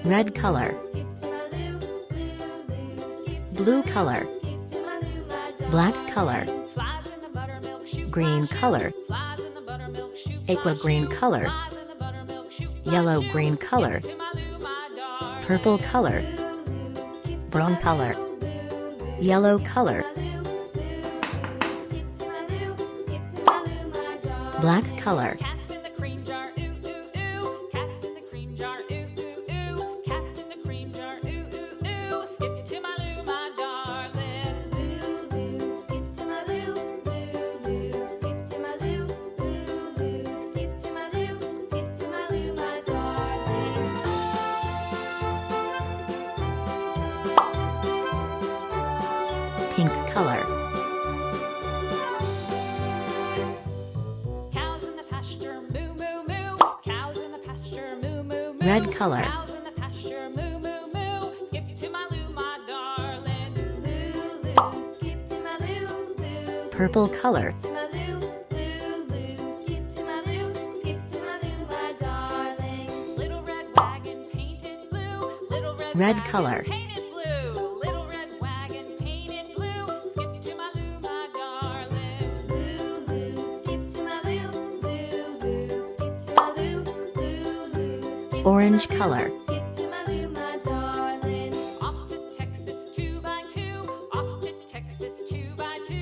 red color, blue color, black color, green color, aqua green color, yellow green color, purple color, brown color, yellow color, black color, pink color, Cows in the pasture, moo moo moo. Cows in the pasture, moo moo moo. red color, Cows in the pasture, moo moo moo. Skip to my loo, my darling. Loo loo, skip to my loo, loo. purple color, To my loo, loo loo. Skip to my loo, skip to my loo, my darling. Little red wagon painted blue. Little red red wagon color, painted blue. Little red wagon painted blue. Skip to my loo, my darling. Loo loo, skip to my loo, loo loo. Skip to my loo, loo loo. Skip to orange my color, loo, skip to my loo, my darling. Off to Texas 2x2. Off to Texas 2x2.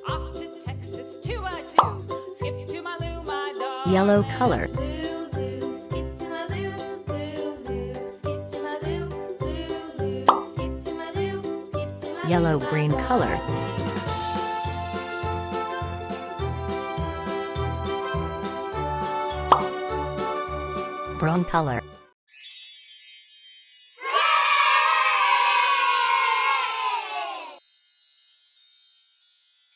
Off to Texas 2x2. Skip to my loo, my darling. yellow color, Loo loo, skip to my loo, loo loo. Skip to my loo, loo loo. Skip to my loo, skip to my yellow loo, green my color, darling. brown color,